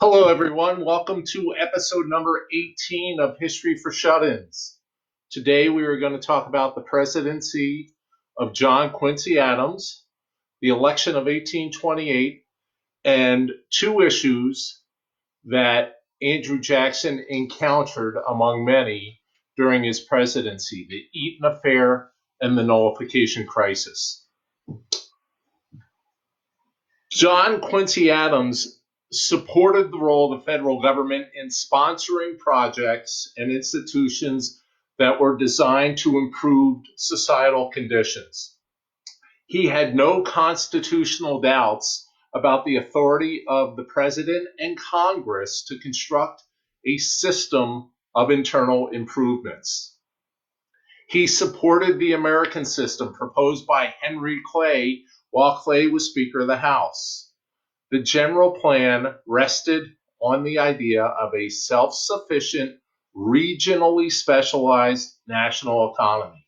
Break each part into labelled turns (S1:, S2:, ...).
S1: Hello, everyone. Welcome to episode number 18 of History for Shut-ins. Today, we are going to talk about the presidency of John Quincy Adams, the election of 1828, and two issues that Andrew Jackson encountered among many during his presidency, the Eaton Affair and the Nullification Crisis. John Quincy Adams supported the role of the federal government in sponsoring projects and institutions that were designed to improve societal conditions. He had no constitutional doubts about the authority of the president and Congress to construct a system of internal improvements. He supported the American system proposed by Henry Clay while Clay was Speaker of the House. The general plan rested on the idea of a self-sufficient, regionally specialized national economy.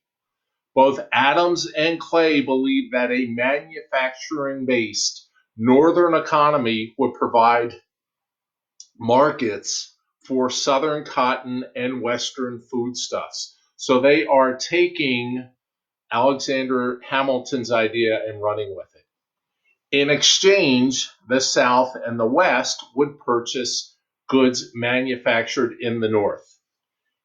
S1: Both Adams and Clay believed that a manufacturing-based northern economy would provide markets for southern cotton and western foodstuffs. So they are taking Alexander Hamilton's idea and running with it. In exchange, the South and the West would purchase goods manufactured in the North.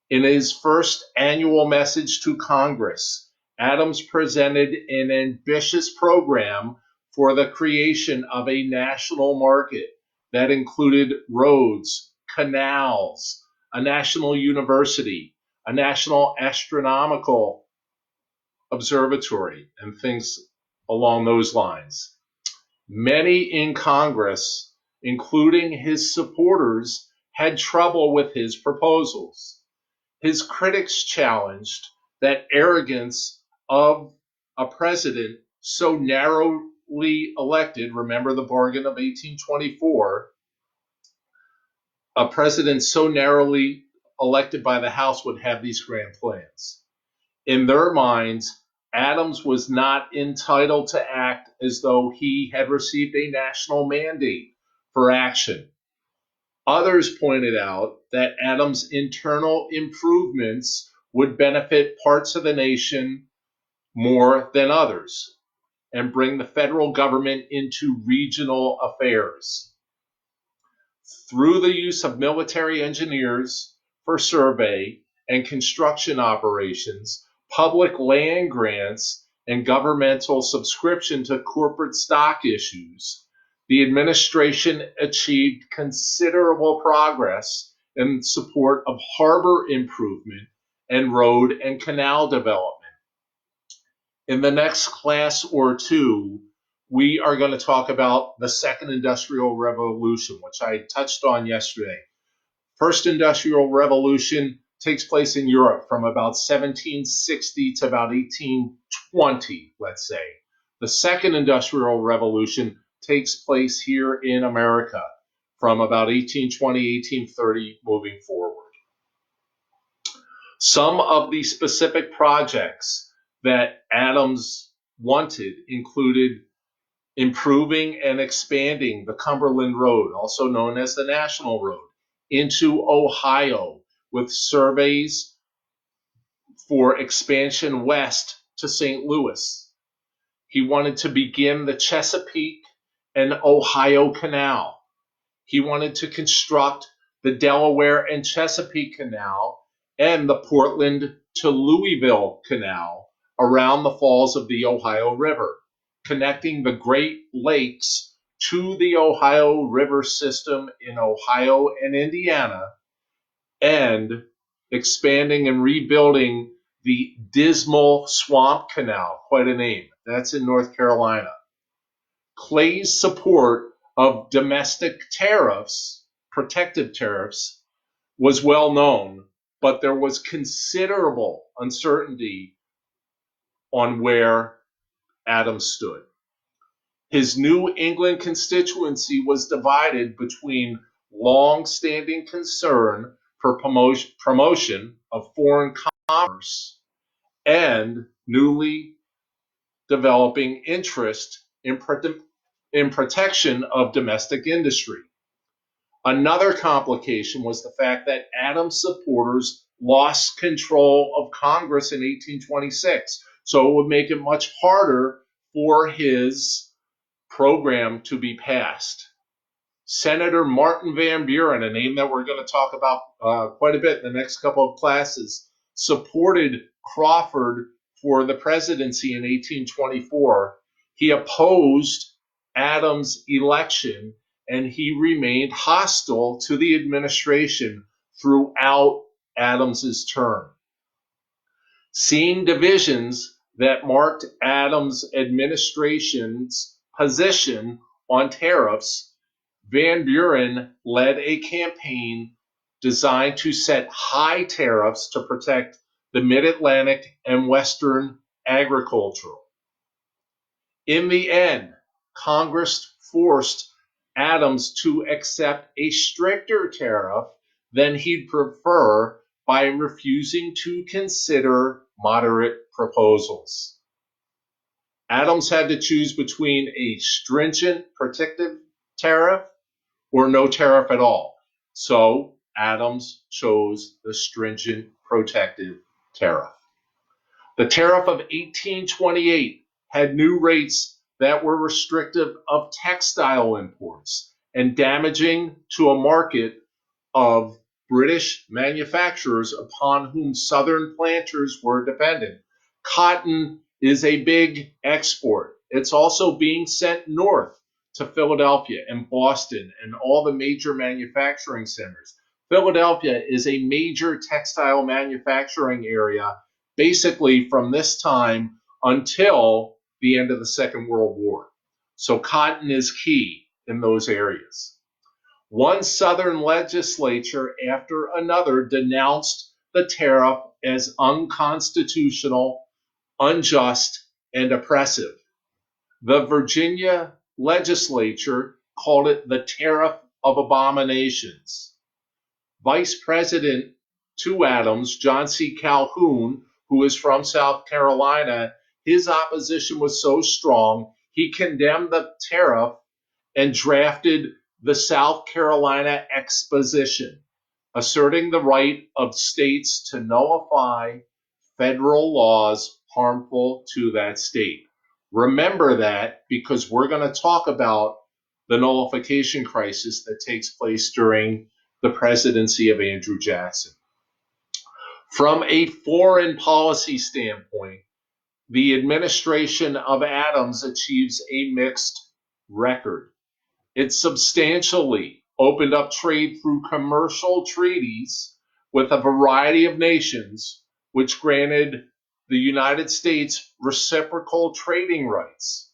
S1: In his first annual message to Congress, Adams presented an ambitious program for the creation of a national market that included roads, canals, a national university, a national astronomical observatory, and things along those lines. Many in Congress, including his supporters, had trouble with his proposals. His critics challenged that arrogance of a president so narrowly elected. Remember the bargain of 1824. A president so narrowly elected by the House would have these grand plans. In their minds, Adams was not entitled to act as though he had received a national mandate for action. Others pointed out that Adams' internal improvements would benefit parts of the nation more than others and bring the federal government into regional affairs. Through the use of military engineers for survey and construction operations, public land grants, and governmental subscription to corporate stock issues, the administration achieved considerable progress in support of harbor improvement and road and canal development. In the next class or two, we are going to talk about the Second Industrial Revolution, which I touched on yesterday. First Industrial Revolution takes place in Europe from about 1760 to about 1820, let's say. The Second Industrial Revolution takes place here in America from about 1820, 1830, moving forward. Some of the specific projects that Adams wanted included improving and expanding the Cumberland Road, also known as the National Road, into Ohio, with surveys for expansion west to St. Louis. He wanted to begin the Chesapeake and Ohio Canal. He wanted to construct the Delaware and Chesapeake Canal and the Portland to Louisville Canal around the falls of the Ohio River, connecting the Great Lakes to the Ohio River system in Ohio and Indiana, and expanding and rebuilding the Dismal Swamp Canal, quite a name, that's in North Carolina. Clay's support of domestic tariffs, protective tariffs, was well known, but there was considerable uncertainty on where Adams stood. His New England constituency was divided between long-standing concern for promotion of foreign commerce and newly developing interest in protection of domestic industry. Another complication was the fact that Adams supporters lost control of Congress in 1826, so it would make it much harder for his program to be passed. Senator Martin Van Buren, a name that we're going to talk about quite a bit in the next couple of classes, supported Crawford for the presidency in 1824. He opposed Adams' election, and he remained hostile to the administration throughout Adams's term. Seeing divisions that marked Adams' administration's position on tariffs, Van Buren led a campaign designed to set high tariffs to protect the Mid-Atlantic and Western agriculture. In the end, Congress forced Adams to accept a stricter tariff than he'd prefer by refusing to consider moderate proposals. Adams had to choose between a stringent protective tariff or no tariff at all. So Adams chose the stringent protective tariff. The tariff of 1828 had new rates that were restrictive of textile imports and damaging to a market of British manufacturers upon whom Southern planters were dependent. Cotton is a big export. It's also being sent north to Philadelphia and Boston and all the major manufacturing centers. Philadelphia is a major textile manufacturing area basically from this time until the end of the Second World War. So cotton is key in those areas. One Southern legislature after another denounced the tariff as unconstitutional, unjust, and oppressive. The Virginia legislature called it the Tariff of Abominations. Vice President to Adams, John C. Calhoun, who is from South Carolina, his opposition was so strong, he condemned the tariff and drafted the South Carolina Exposition, asserting the right of states to nullify federal laws harmful to that state. Remember that because we're going to talk about the nullification crisis that takes place during the presidency of Andrew Jackson. From a foreign policy standpoint, the administration of Adams achieves a mixed record. It substantially opened up trade through commercial treaties with a variety of nations, which granted the United States reciprocal trading rights.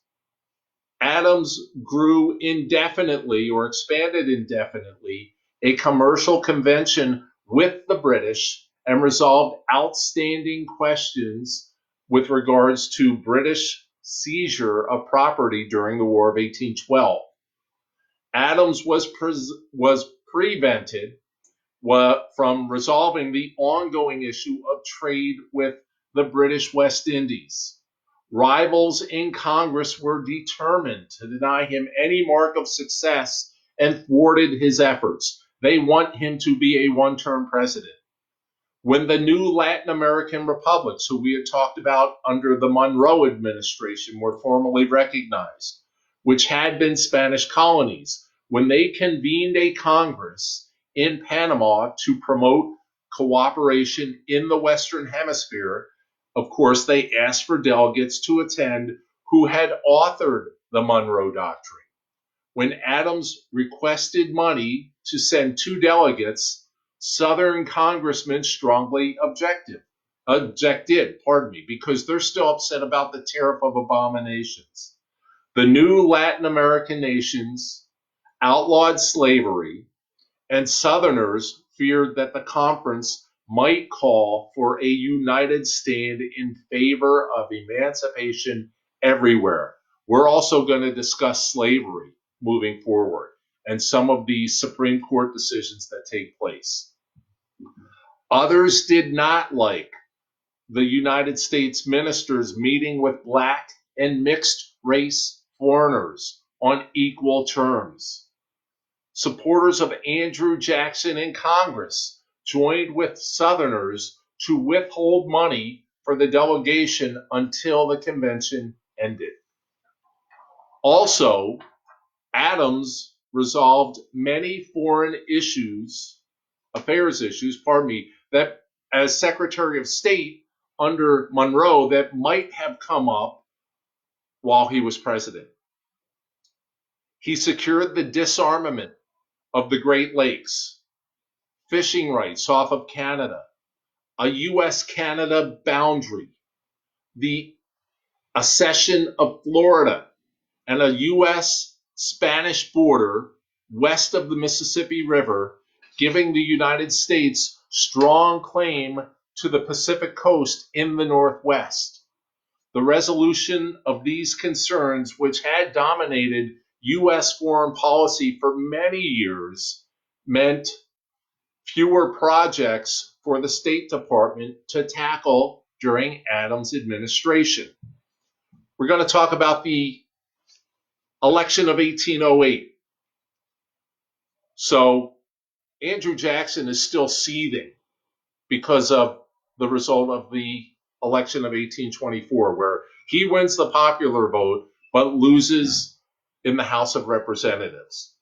S1: Adams grew indefinitely or expanded indefinitely a commercial convention with the British and resolved outstanding questions with regards to British seizure of property during the War of 1812. Adams was prevented from resolving the ongoing issue of trade with the British West Indies. Rivals in Congress were determined to deny him any mark of success and thwarted his efforts. They want him to be a one-term president. When the new Latin American republics, who we had talked about under the Monroe administration, were formally recognized, which had been Spanish colonies, when they convened a Congress in Panama to promote cooperation in the Western Hemisphere, of course, they asked for delegates to attend who had authored the Monroe Doctrine. When Adams requested money to send 2 delegates, Southern congressmen strongly objected, because they're still upset about the Tariff of Abominations. The new Latin American nations outlawed slavery, and Southerners feared that the conference might call for a united stand in favor of emancipation everywhere. We're also going to discuss slavery moving forward and some of the Supreme Court decisions that take place. Others did not like the United States ministers meeting with black and mixed race foreigners on equal terms. Supporters of Andrew Jackson in Congress joined with Southerners to withhold money for the delegation until the convention ended. Also, Adams resolved many foreign affairs issues, that as Secretary of State under Monroe that might have come up while he was president. He secured the disarmament of the Great Lakes, fishing rights off of Canada, a U.S.-Canada boundary, the accession of Florida, and a U.S.-Spanish border west of the Mississippi River, giving the United States strong claim to the Pacific coast in the Northwest. The resolution of these concerns, which had dominated U.S. foreign policy for many years, meant fewer projects for the State Department to tackle during Adams' administration. We're going to talk about the election of 1808. So Andrew Jackson is still seething because of the result of the election of 1824, where he wins the popular vote but loses in the House of Representatives.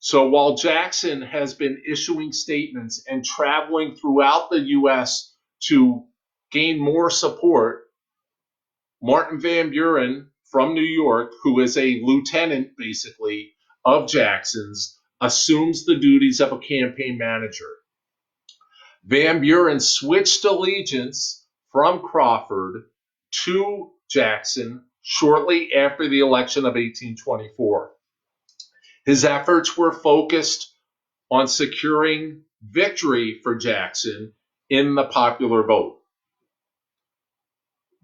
S1: So while Jackson has been issuing statements and traveling throughout the U.S. to gain more support, Martin Van Buren from New York, who is a lieutenant basically of Jackson's, assumes the duties of a campaign manager. Van Buren switched allegiance from Crawford to Jackson shortly after the election of 1824. His efforts were focused on securing victory for Jackson in the popular vote.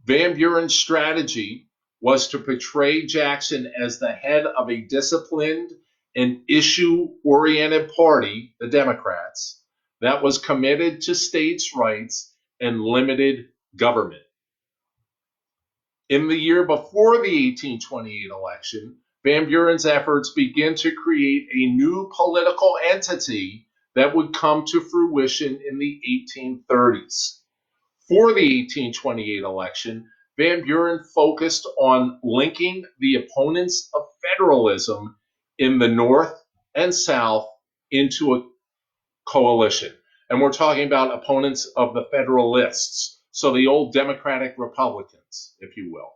S1: Van Buren's strategy was to portray Jackson as the head of a disciplined and issue-oriented party, the Democrats, that was committed to states' rights and limited government. In the year before the 1828 election, Van Buren's efforts began to create a new political entity that would come to fruition in the 1830s. For the 1828 election, Van Buren focused on linking the opponents of federalism in the North and South into a coalition. And we're talking about opponents of the Federalists, so the old Democratic Republicans, if you will.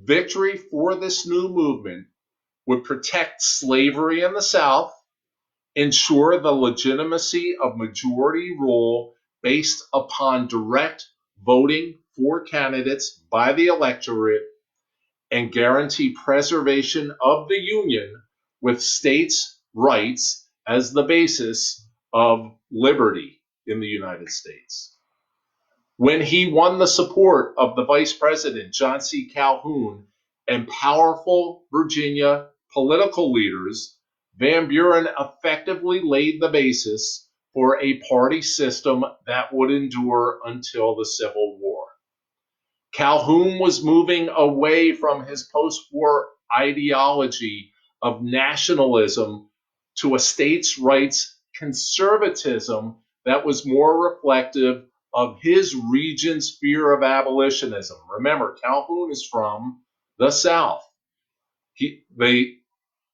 S1: Victory for this new movement would protect slavery in the South, ensure the legitimacy of majority rule based upon direct voting for candidates by the electorate, and guarantee preservation of the Union with states' rights as the basis of liberty in the United States. When he won the support of the Vice President, John C. Calhoun, and powerful Virginia political leaders, Van Buren effectively laid the basis for a party system that would endure until the Civil War. Calhoun was moving away from his post-war ideology of nationalism to a states' rights conservatism that was more reflective of his region's fear of abolitionism. Remember, Calhoun is from the South.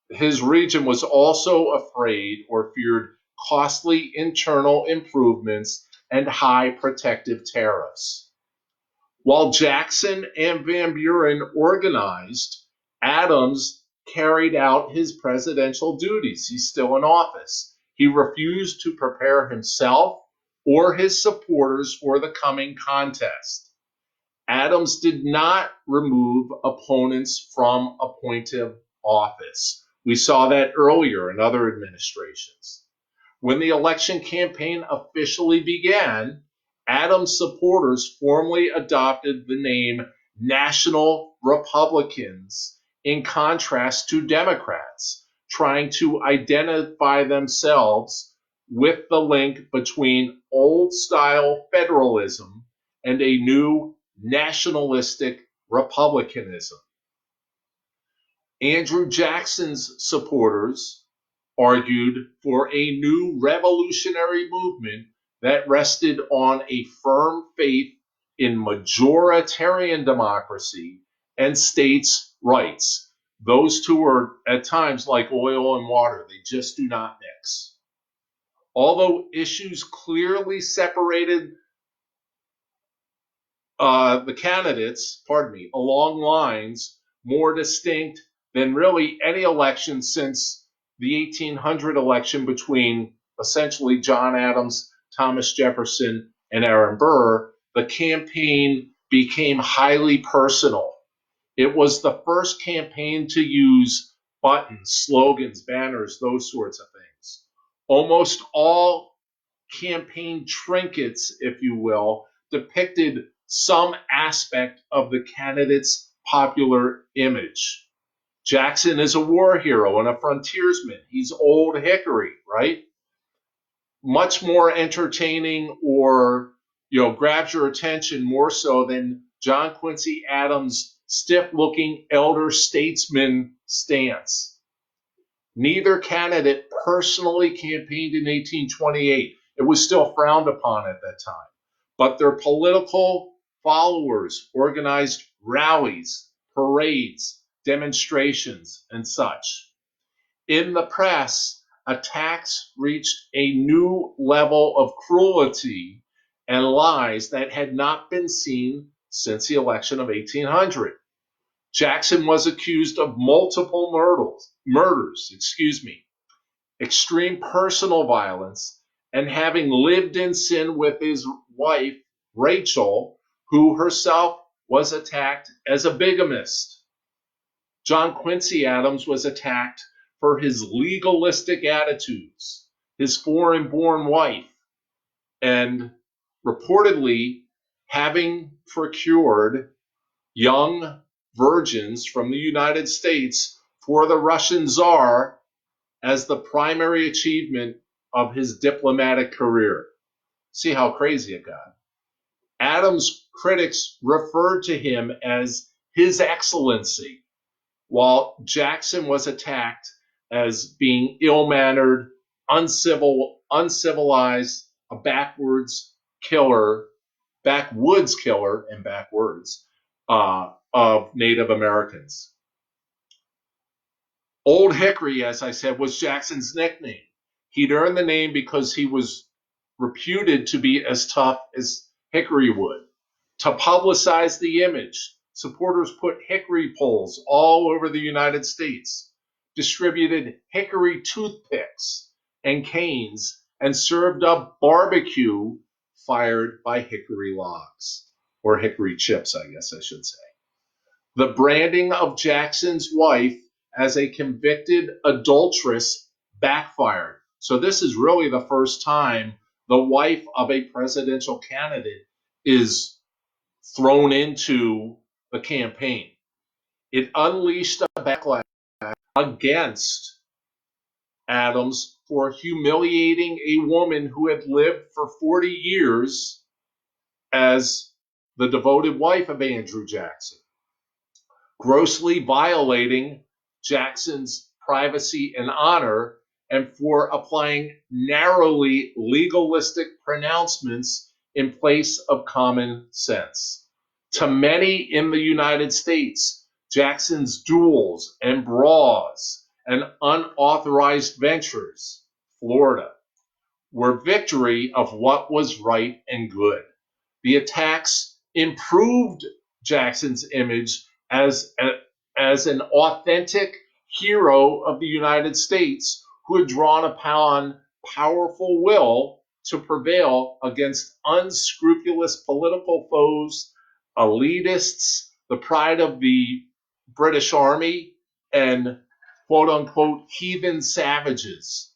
S1: His region was also afraid or feared costly internal improvements and high protective tariffs. While Jackson and Van Buren organized, Adams carried out his presidential duties. He's still in office. He refused to prepare himself or his supporters for the coming contest. Adams did not remove opponents from appointive office. We saw that earlier in other administrations. When the election campaign officially began, Adams' supporters formally adopted the name National Republicans in contrast to Democrats, trying to identify themselves with the link between old-style federalism and a new nationalistic republicanism. Andrew Jackson's supporters argued for a new revolutionary movement that rested on a firm faith in majoritarian democracy and states' rights. Those two are at times like oil and water, they just do not mix. Although issues clearly separated the candidates, along lines more distinct than really any election since the 1800 election between essentially John Adams, Thomas Jefferson, and Aaron Burr, the campaign became highly personal. It was the first campaign to use buttons, slogans, banners, those sorts of things. Almost all campaign trinkets, if you will, depicted some aspect of the candidate's popular image. Jackson is a war hero and a frontiersman. He's Old Hickory, right? Much more entertaining or, grabs your attention more so than John Quincy Adams' stiff-looking elder statesman stance. Neither candidate personally campaigned in 1828. It was still frowned upon at that time. But their political followers organized rallies, parades, demonstrations, and such. In the press, attacks reached a new level of cruelty and lies that had not been seen since the election of 1800. Jackson was accused of multiple murders, extreme personal violence, and having lived in sin with his wife, Rachel, who herself was attacked as a bigamist. John Quincy Adams was attacked for his legalistic attitudes, his foreign-born wife, and reportedly having procured young virgins from the United States for the Russian Tsar as the primary achievement of his diplomatic career. See how crazy it got. Adams' critics referred to him as His Excellency, while Jackson was attacked as being ill-mannered, uncivilized, a backwoods killer, of Native Americans. Old Hickory, as I said, was Jackson's nickname. He'd earned the name because he was reputed to be as tough as Hickory wood. To publicize the image, supporters put hickory poles all over the United States, distributed hickory toothpicks and canes, and served up barbecue fired by hickory logs, or hickory chips, I guess I should say. The branding of Jackson's wife as a convicted adulteress backfired. So this is really the first time the wife of a presidential candidate is thrown into the campaign. It unleashed a backlash against Adams for humiliating a woman who had lived for 40 years as the devoted wife of Andrew Jackson, grossly violating Jackson's privacy and honor, and for applying narrowly legalistic pronouncements in place of common sense. To many in the United States, Jackson's duels and brawls and unauthorized ventures, Florida, were victory of what was right and good. The attacks improved Jackson's image as an authentic hero of the United States who had drawn upon powerful will to prevail against unscrupulous political foes, elitists, the pride of the British Army, and quote-unquote heathen savages.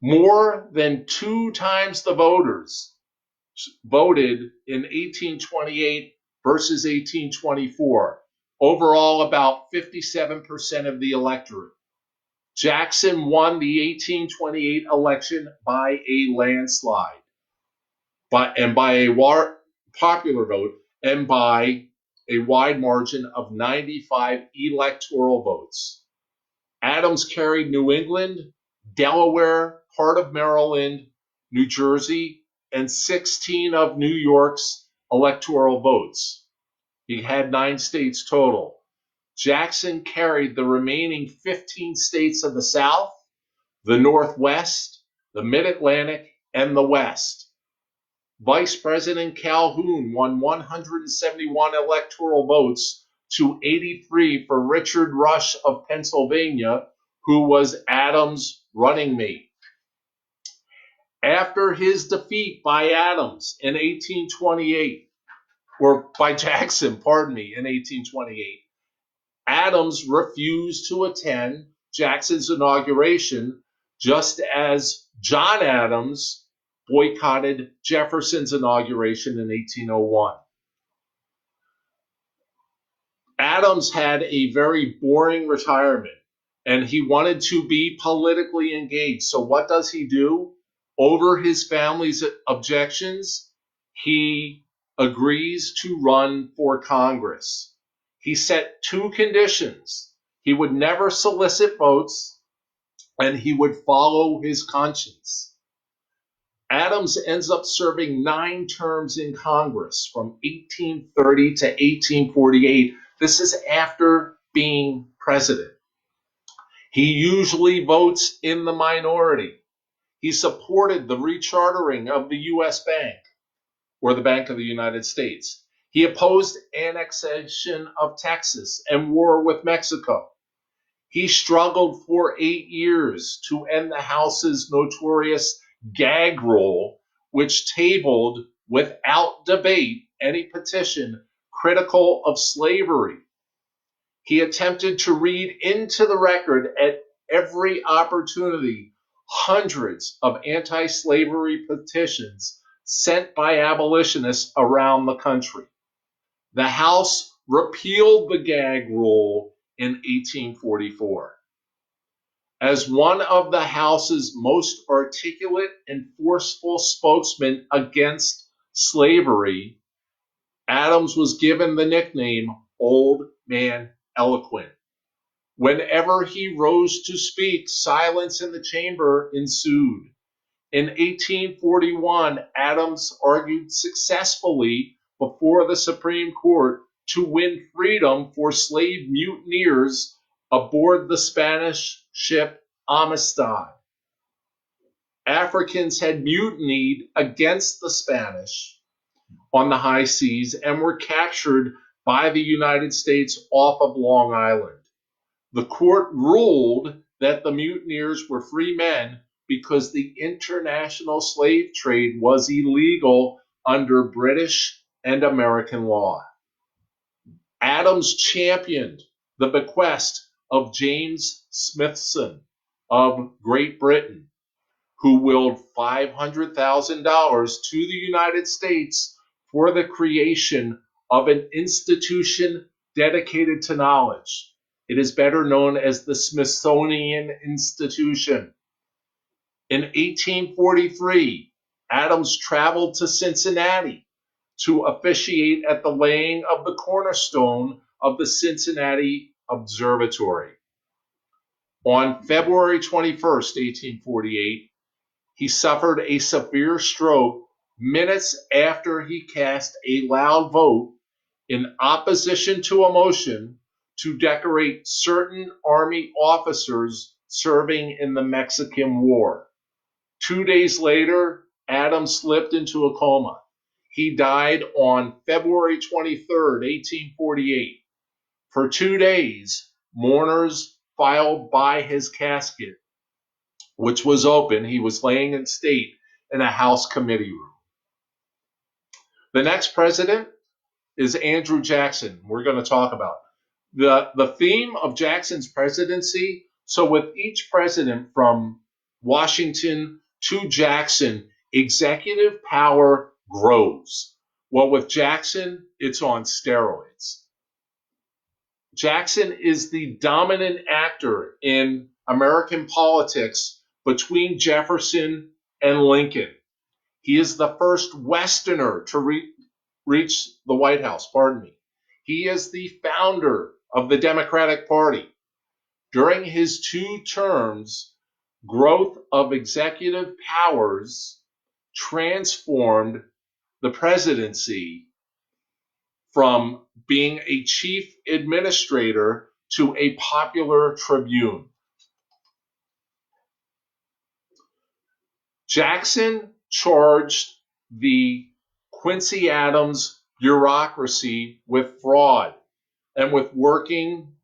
S1: More than 2 times the voters voted in 1828 versus 1824. Overall, about 57% of the electorate. Jackson won the 1828 election by a landslide, by a popular vote, and by a wide margin of 95 electoral votes. Adams carried New England, Delaware, part of Maryland, New Jersey, and 16 of New York's electoral votes. He had 9 states total. Jackson carried the remaining 15 states of the South, the Northwest, the Mid-Atlantic, and the West. Vice President Calhoun won 171 electoral votes to 83 for Richard Rush of Pennsylvania, who was Adams' running mate. After his defeat by Adams in 1828, or by Jackson, pardon me, in 1828, Adams refused to attend Jackson's inauguration, just as John Adams boycotted Jefferson's inauguration in 1801. Adams had a very boring retirement, and he wanted to be politically engaged. So what does he do? Over his family's objections, he agrees to run for Congress. He set 2 conditions. He would never solicit votes, and he would follow his conscience. Adams ends up serving 9 terms in Congress from 1830 to 1848. This is after being president. He usually votes in the minority. He supported the rechartering of the U.S. Bank, or the Bank of the United States. He opposed annexation of Texas and war with Mexico. He struggled for 8 years to end the House's notorious gag rule, which tabled without debate any petition critical of slavery. He attempted to read into the record at every opportunity hundreds of anti-slavery petitions sent by abolitionists around the country. The House repealed the gag rule in 1844. As one of the House's most articulate and forceful spokesmen against slavery, Adams was given the nickname Old Man Eloquent. Whenever he rose to speak, silence in the chamber ensued. In 1841, Adams argued successfully before the Supreme Court to win freedom for slave mutineers aboard the Spanish ship Amistad. Africans had mutinied against the Spanish on the high seas and were captured by the United States off of Long Island. The court ruled that the mutineers were free men because the international slave trade was illegal under British and American law. Adams championed the bequest of James Smithson of Great Britain, who willed $500,000 to the United States for the creation of an institution dedicated to knowledge. It is better known as the Smithsonian Institution. In 1843, Adams traveled to Cincinnati to officiate at the laying of the cornerstone of the Cincinnati Observatory. On February 21st, 1848, he suffered a severe stroke minutes after he cast a loud vote in opposition to a motion to decorate certain Army officers serving in the Mexican War. 2 days later, Adams slipped into a coma. He died on February 23rd, 1848. For 2 days, mourners filed by his casket, which was open. He was laying in state in a House committee room. The next president is Andrew Jackson. We're going to talk about the theme of Jackson's presidency. So with each president from Washington to Jackson, executive power grows. Well, with Jackson, it's on steroids. Jackson is the dominant actor in American politics between Jefferson and Lincoln. He is the first Westerner to reach the White House, pardon me. He is the founder of the Democratic Party. During his 2 terms, growth of executive powers transformed the presidency from being a chief administrator to a popular tribune. Jackson charged the Quincy Adams bureaucracy with fraud and with working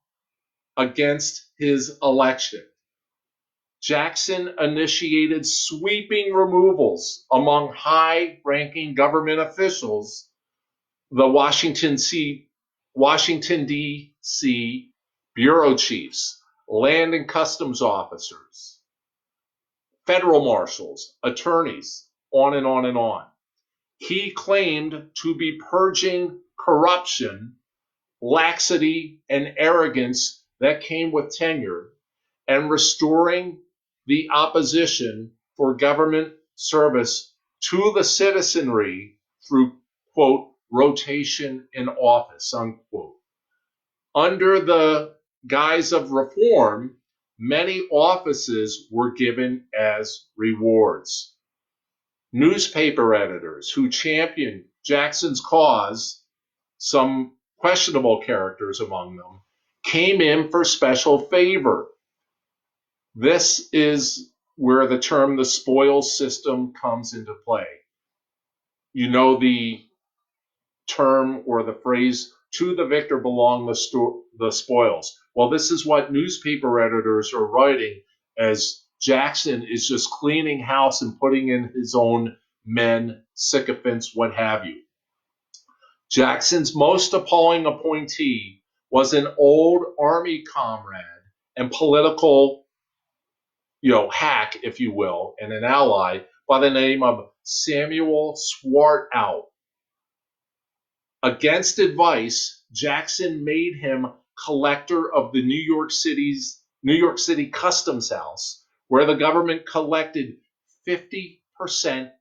S1: against his election. Jackson initiated sweeping removals among high-ranking government officials, the Washington D.C. bureau chiefs, land and customs officers, federal marshals, attorneys, on and on and on. He claimed to be purging corruption, laxity, and arrogance that came with tenure and restoring the opposition for government service to the citizenry through, quote, rotation in office, unquote. Under the guise of reform, many offices were given as rewards. Newspaper editors who championed Jackson's cause, some questionable characters among them, came in for special favor. This is where the term the spoils system comes into play. You know the term or the phrase, to the victor belong the spoils. Well, this is what newspaper editors are writing as Jackson is just cleaning house and putting in his own men, sycophants, what have you. Jackson's most appalling appointee was an old Army comrade and political hack, if you will, and an ally by the name of Samuel Swartout. Against advice, Jackson made him collector of the New York City Customs House, where the government collected 50%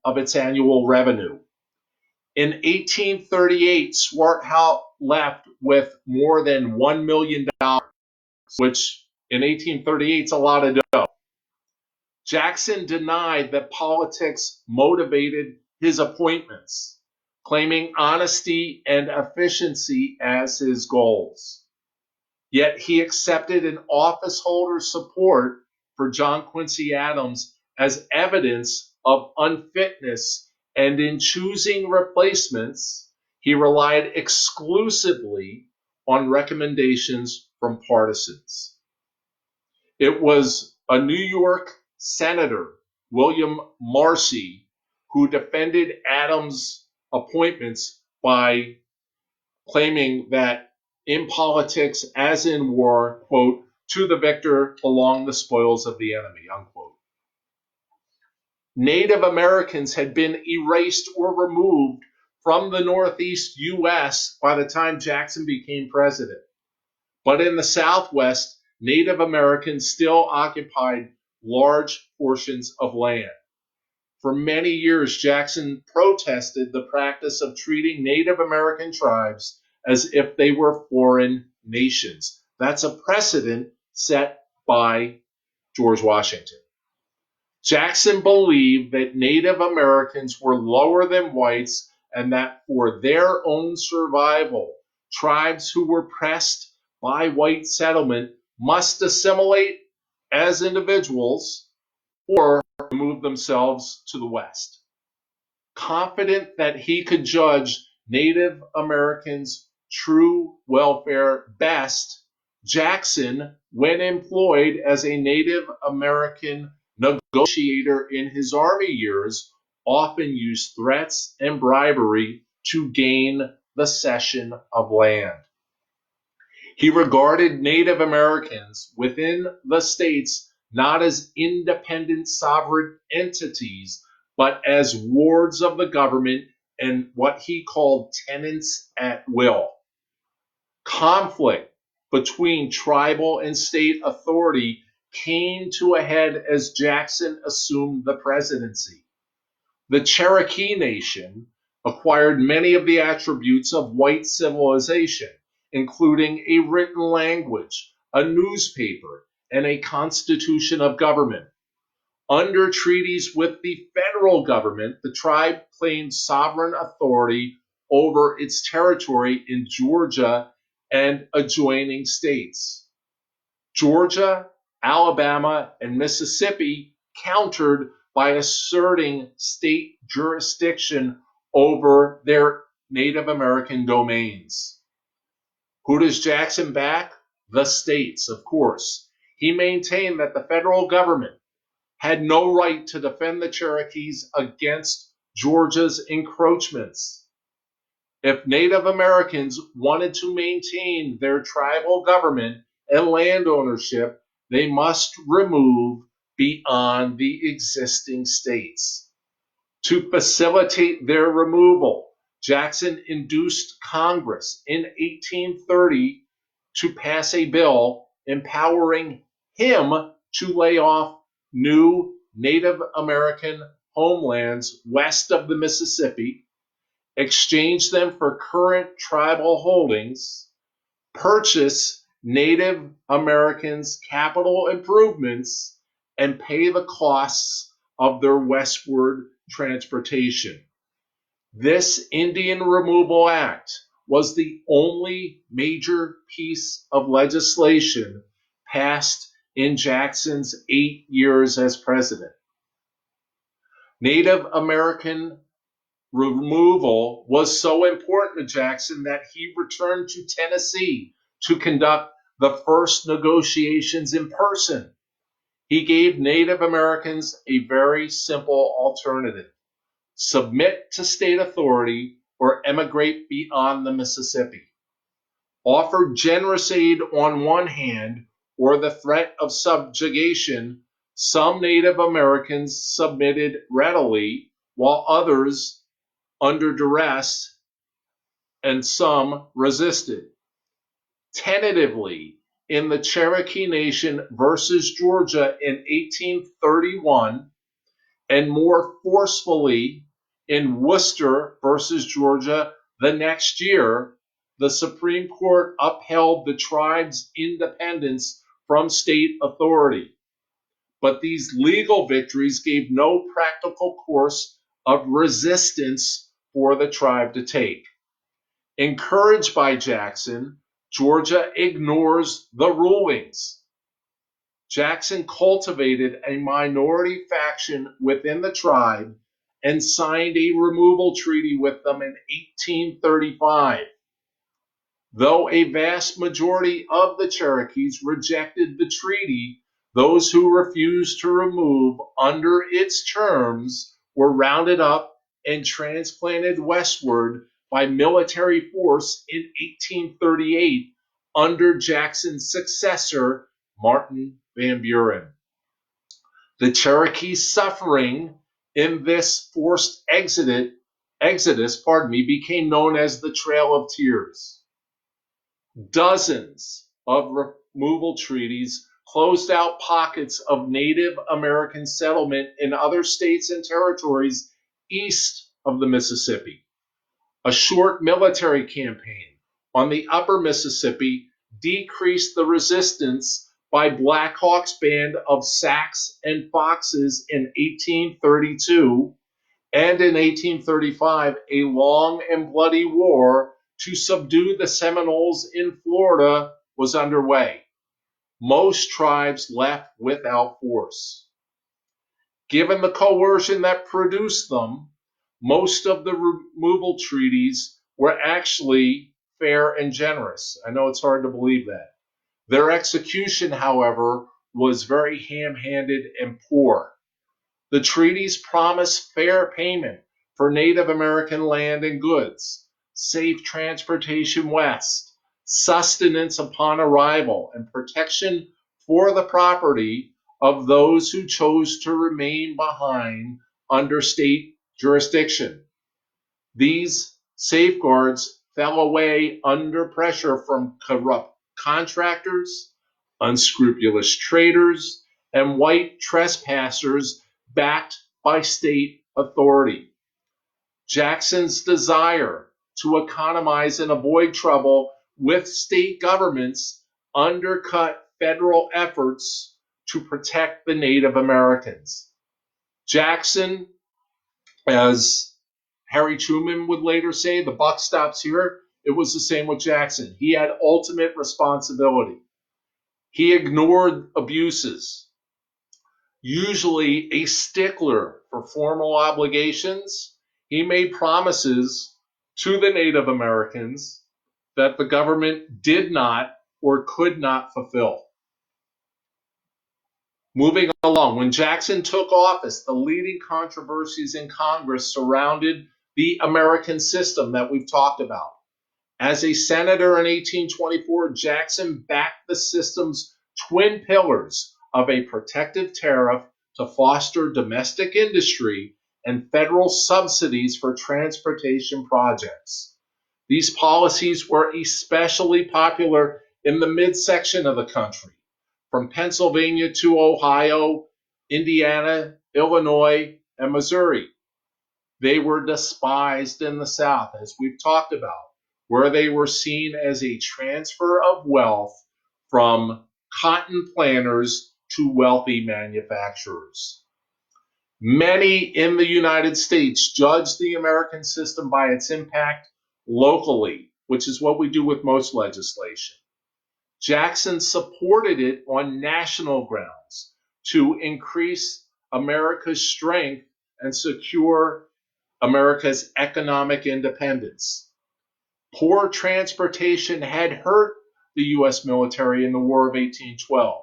S1: of its annual revenue. In 1838, Swartout left with more than $1 million, which in 1838 is a lot of dough. Jackson denied that politics motivated his appointments, claiming honesty and efficiency as his goals. Yet he accepted an office holder's support for John Quincy Adams as evidence of unfitness, and in choosing replacements, he relied exclusively on recommendations from partisans. It was a New York Senator, William Marcy, who defended Adams' appointments by claiming that in politics, as in war, quote, to the victor belong the spoils of the enemy, unquote. Native Americans had been erased or removed from the Northeast U.S. by the time Jackson became president. But in the Southwest, Native Americans still occupied large portions of land. For many years, Jackson protested the practice of treating Native American tribes as if they were foreign nations. That's a precedent set by George Washington. Jackson believed that Native Americans were lower than whites and that for their own survival, tribes who were pressed by white settlement must assimilate as individuals or remove themselves to the West. Confident that he could judge Native Americans' true welfare best, Jackson, when employed as a Native American negotiator in his Army years, often used threats and bribery to gain the cession of land. He regarded Native Americans within the states not as independent sovereign entities, but as wards of the government and what he called tenants at will. Conflict between tribal and state authority came to a head as Jackson assumed the presidency. The Cherokee Nation acquired many of the attributes of white civilization, including a written language, a newspaper, and a constitution of government. Under treaties with the federal government, the tribe claimed sovereign authority over its territory in Georgia and adjoining states. Georgia, Alabama, and Mississippi countered by asserting state jurisdiction over their Native American domains. Who does Jackson back? The states, of course. He maintained that the federal government had no right to defend the Cherokees against Georgia's encroachments. If Native Americans wanted to maintain their tribal government and land ownership, they must remove beyond the existing states. To facilitate their removal, Jackson induced Congress in 1830 to pass a bill empowering him to lay off new Native American homelands west of the Mississippi, exchange them for current tribal holdings, purchase Native Americans' capital improvements, and pay the costs of their westward transportation. This Indian Removal Act was the only major piece of legislation passed in Jackson's 8 years as president. Native American removal was so important to Jackson that he returned to Tennessee to conduct the first negotiations in person. He gave Native Americans a very simple alternative: submit to state authority or emigrate beyond the Mississippi. Offered generous aid on one hand or the threat of subjugation, some Native Americans submitted readily, while others under duress, and some resisted. Tentatively, in the Cherokee Nation versus Georgia in 1831, and more forcefully in Worcester versus Georgia the next year, the Supreme Court upheld the tribe's independence from state authority. But these legal victories gave no practical course of resistance for the tribe to take. Encouraged by Jackson, Georgia ignores the rulings. Jackson cultivated a minority faction within the tribe and signed a removal treaty with them in 1835. Though a vast majority of the Cherokees rejected the treaty, those who refused to remove under its terms were rounded up and transplanted westward by military force in 1838 under Jackson's successor, Martin Van Buren. The Cherokees' suffering in this forced exodus, became known as the Trail of Tears. Dozens of removal treaties closed out pockets of Native American settlement in other states and territories east of the Mississippi. A short military campaign on the upper Mississippi decreased the resistance by Black Hawk's band of Sacs and Foxes in 1832, and in 1835 a long and bloody war to subdue the Seminoles in Florida was underway. Most tribes left without force. Given the coercion that produced them, most of the removal treaties were actually fair and generous. I know it's hard to believe that. Their execution, however, was very ham-handed and poor. The treaties promised fair payment for Native American land and goods, safe transportation west, sustenance upon arrival, and protection for the property of those who chose to remain behind under state jurisdiction. These safeguards fell away under pressure from corrupt contractors, unscrupulous traders, and white trespassers backed by state authority. Jackson's desire to economize and avoid trouble with state governments undercut federal efforts to protect the Native Americans. Jackson, as Harry Truman would later say, the buck stops here. It was the same with Jackson. He had ultimate responsibility. He ignored abuses, usually a stickler for formal obligations. He made promises to the Native Americans that the government did not or could not fulfill. Moving along, when Jackson took office, the leading controversies in Congress surrounded the American system that we've talked about. As a senator in 1824, Jackson backed the system's twin pillars of a protective tariff to foster domestic industry and federal subsidies for transportation projects. These policies were especially popular in the midsection of the country, from Pennsylvania to Ohio, Indiana, Illinois, and Missouri. They were despised in the South, as we've talked about, where they were seen as a transfer of wealth from cotton planters to wealthy manufacturers. Many in the United States judged the American system by its impact locally, which is what we do with most legislation. Jackson supported it on national grounds to increase America's strength and secure America's economic independence. Poor transportation had hurt the U.S. military in the War of 1812,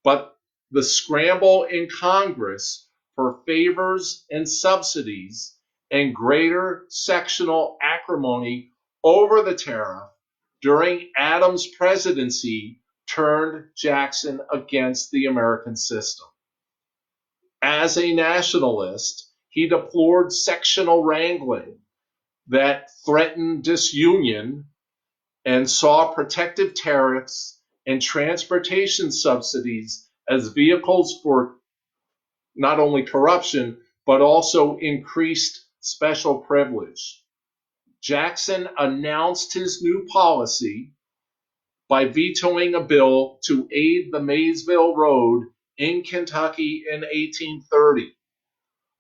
S1: but the scramble in Congress for favors and subsidies and greater sectional acrimony over the tariff during Adams' presidency turned Jackson against the American system. As a nationalist, he deplored sectional wrangling that threatened disunion and saw protective tariffs and transportation subsidies as vehicles for not only corruption, but also increased special privilege. Jackson announced his new policy by vetoing a bill to aid the Maysville Road in Kentucky in 1830.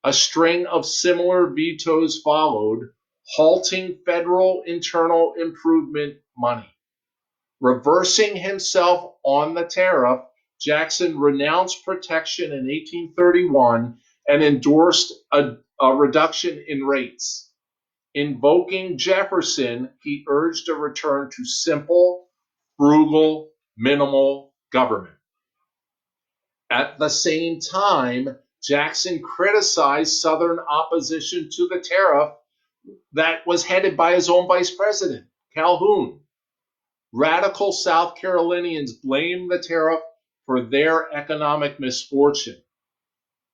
S1: A string of similar vetoes followed, halting federal internal improvement money. Reversing himself on the tariff, Jackson renounced protection in 1831 and endorsed a reduction in rates. Invoking Jefferson, he urged a return to simple, frugal, minimal government. At the same time, Jackson criticized Southern opposition to the tariff that was headed by his own vice president, Calhoun. Radical South Carolinians blamed the tariff for their economic misfortune.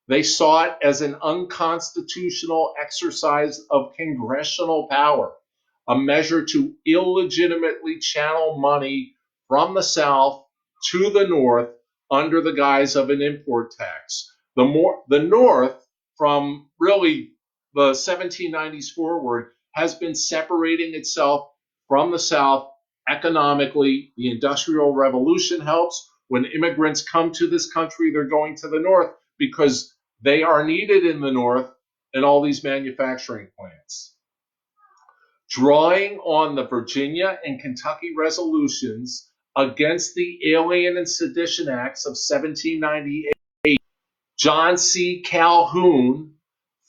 S1: They saw it as an unconstitutional exercise of congressional power, a measure to illegitimately channel money from the South to the North under the guise of an import tax. The North, from really the 1790s forward, has been separating itself from the South economically. The Industrial Revolution helps. When immigrants come to this country, they're going to the North because they are needed in the North in all these manufacturing plants. Drawing on the Virginia and Kentucky resolutions against the Alien and Sedition Acts of 1798, John C. Calhoun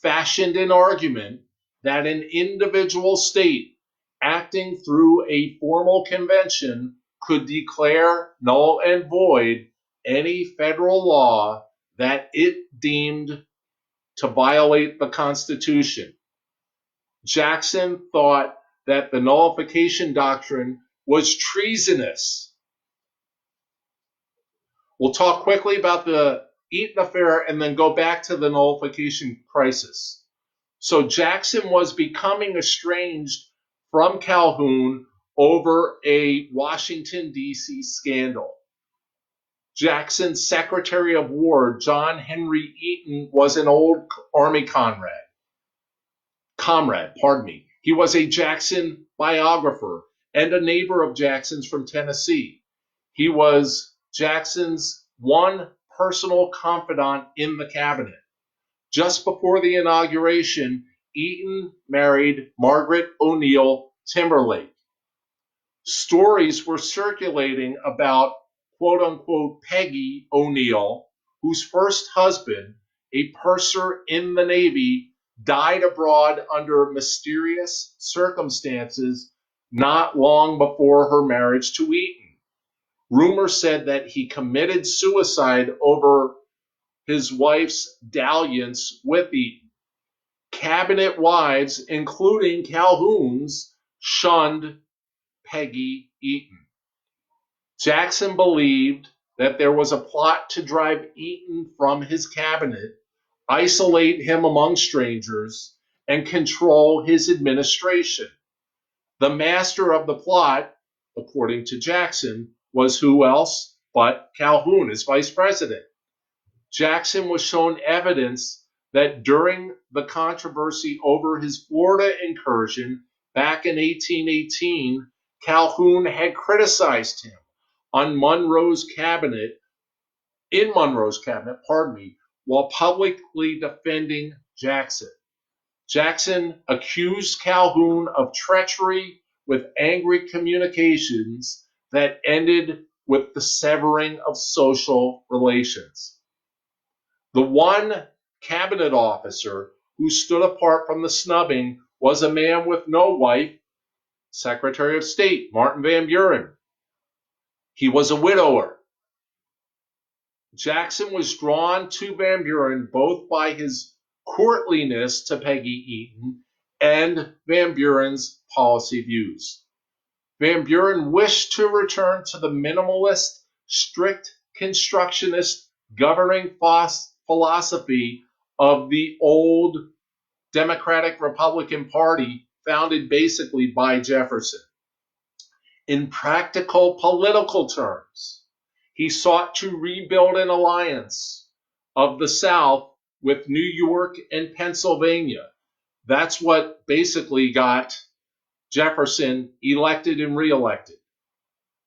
S1: fashioned an argument that an individual state acting through a formal convention could declare null and void any federal law that it deemed to violate the Constitution. Jackson thought that the nullification doctrine was treasonous. We'll talk quickly about the Eaton Affair and then go back to the Nullification Crisis. So Jackson was becoming estranged from Calhoun over a Washington, D.C. scandal. Jackson's Secretary of War, John Henry Eaton, was an old Army comrade. He was a Jackson biographer and a neighbor of Jackson's from Tennessee. He was Jackson's one personal confidant in the cabinet. Just before the inauguration, Eaton married Margaret O'Neill Timberlake. Stories were circulating about quote unquote Peggy O'Neill, whose first husband, a purser in the Navy, died abroad under mysterious circumstances not long before her marriage to Eaton. Rumors said that he committed suicide over his wife's dalliance with Eaton. Cabinet wives, including Calhoun's, shunned Peggy Eaton. Jackson believed that there was a plot to drive Eaton from his cabinet, isolate him among strangers, and control his administration. The master of the plot, according to Jackson, was who else but Calhoun as vice president. Jackson was shown evidence that during the controversy over his Florida incursion back in 1818, Calhoun had criticized him in Monroe's cabinet, while publicly defending Jackson. Jackson accused Calhoun of treachery with angry communications that ended with the severing of social relations. The one cabinet officer who stood apart from the snubbing was a man with no wife, Secretary of State Martin Van Buren. He was a widower. Jackson was drawn to Van Buren both by his courtliness to Peggy Eaton and Van Buren's policy views. Van Buren wished to return to the minimalist, strict constructionist governing philosophy of the old Democratic Republican Party founded basically by Jefferson. In practical political terms, he sought to rebuild an alliance of the South with New York and Pennsylvania. That's what basically got Jefferson elected and reelected.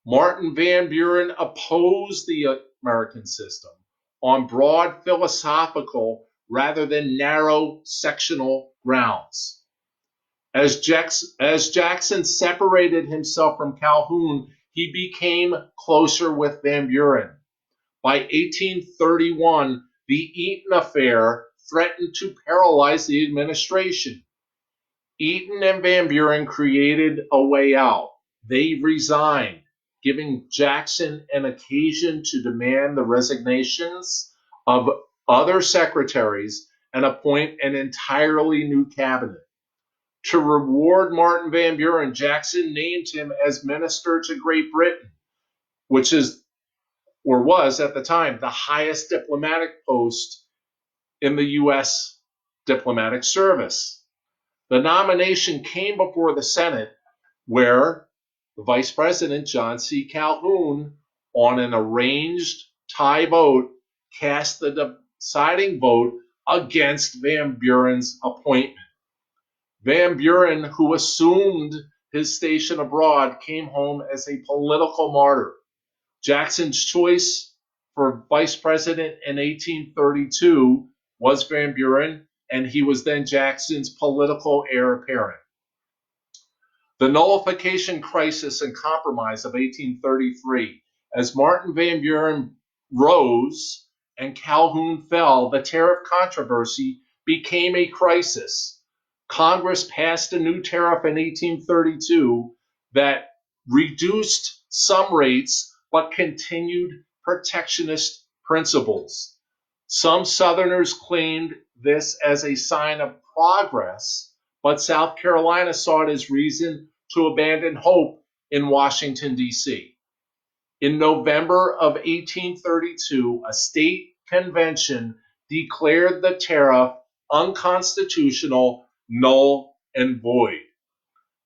S1: Martin Van Buren opposed the American system on broad philosophical rather than narrow sectional grounds. As Jackson separated himself from Calhoun, he became closer with Van Buren. By 1831, the Eaton Affair threatened to paralyze the administration. Eaton and Van Buren created a way out. They resigned, giving Jackson an occasion to demand the resignations of other secretaries and appoint an entirely new cabinet. To reward Martin Van Buren, Jackson named him as Minister to Great Britain, which is, or was at the time, the highest diplomatic post in the U.S. diplomatic service. The nomination came before the Senate, where the Vice President, John C. Calhoun, on an arranged tie vote, cast the deciding vote against Van Buren's appointment. Van Buren, who assumed his station abroad, came home as a political martyr. Jackson's choice for vice president in 1832 was Van Buren, and he was then Jackson's political heir apparent. The Nullification Crisis and Compromise of 1833. As Martin Van Buren rose and Calhoun fell, the tariff controversy became a crisis. Congress passed a new tariff in 1832 that reduced some rates but continued protectionist principles. Some Southerners claimed this as a sign of progress, but South Carolina saw it as reason to abandon hope in Washington, D.C. In November of 1832, a state convention declared the tariff unconstitutional, null and void.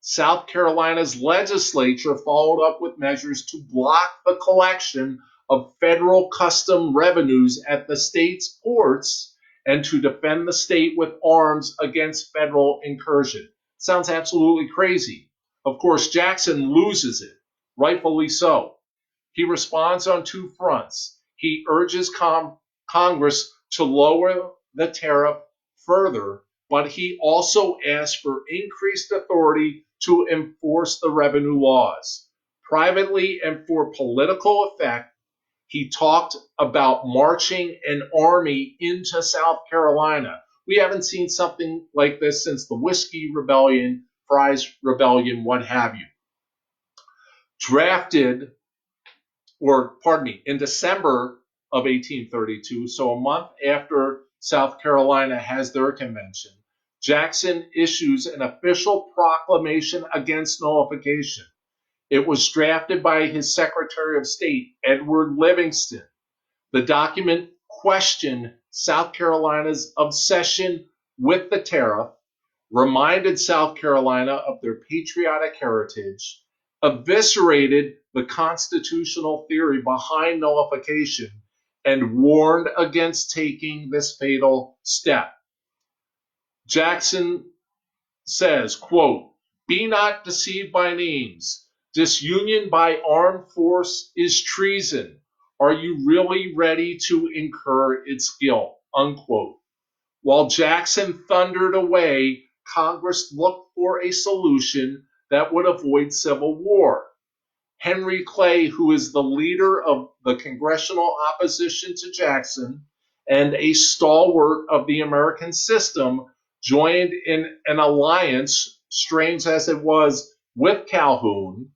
S1: South Carolina's legislature followed up with measures to block the collection of federal custom revenues at the state's ports and to defend the state with arms against federal incursion. Sounds absolutely crazy. Of course, Jackson loses it, rightfully so. He responds on two fronts. He urges Congress to lower the tariff further, but he also asks for increased authority to enforce the revenue laws. Privately and for political effect, he talked about marching an army into South Carolina. We haven't seen something like this since the Whiskey Rebellion, Fry's Rebellion, what have you. In December of 1832, so a month after South Carolina has their convention, Jackson issues an official proclamation against nullification. It was drafted by his Secretary of State, Edward Livingston. The document questioned South Carolina's obsession with the tariff, reminded South Carolina of their patriotic heritage, eviscerated the constitutional theory behind nullification, and warned against taking this fatal step. Jackson says, quote, "Be not deceived by names. Disunion by armed force is treason. Are you really ready to incur its guilt?" Unquote. While Jackson thundered away, Congress looked for a solution that would avoid civil war. Henry Clay, who is the leader of the congressional opposition to Jackson and a stalwart of the American system, joined in an alliance, strange as it was, with Calhoun.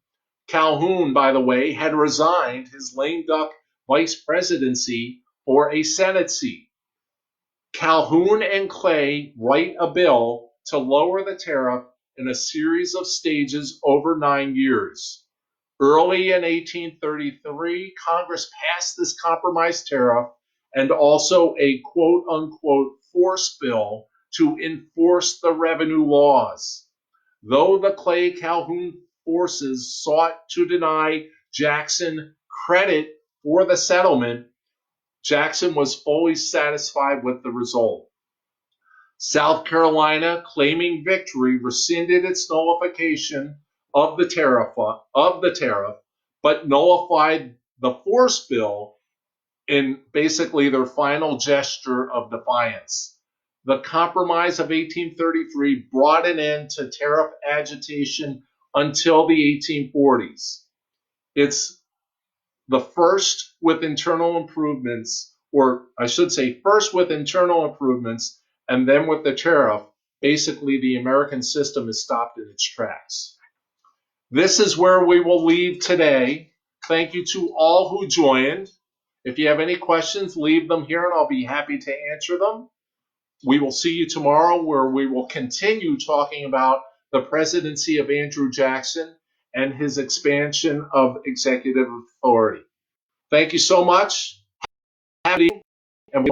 S1: Calhoun, by the way, had resigned his lame duck vice presidency for a Senate seat. Calhoun and Clay write a bill to lower the tariff in a series of stages over 9 years. Early in 1833, Congress passed this compromise tariff and also a quote-unquote force bill to enforce the revenue laws. Though the Clay-Calhoun forces sought to deny Jackson credit for the settlement, Jackson was fully satisfied with the result. South Carolina, claiming victory, rescinded its nullification of the tariff, but nullified the force bill in basically their final gesture of defiance. The Compromise of 1833 brought an end to tariff agitation until the 1840s. It's the first with internal improvements, or I should say, first with internal improvements and then with the tariff. Basically, the American system is stopped in its tracks. This is where we will leave today. Thank you to all who joined. If you have any questions, leave them here and I'll be happy to answer them. We will see you tomorrow where we will continue talking about the presidency of Andrew Jackson and his expansion of executive authority. Thank you so much. Have a good evening, and we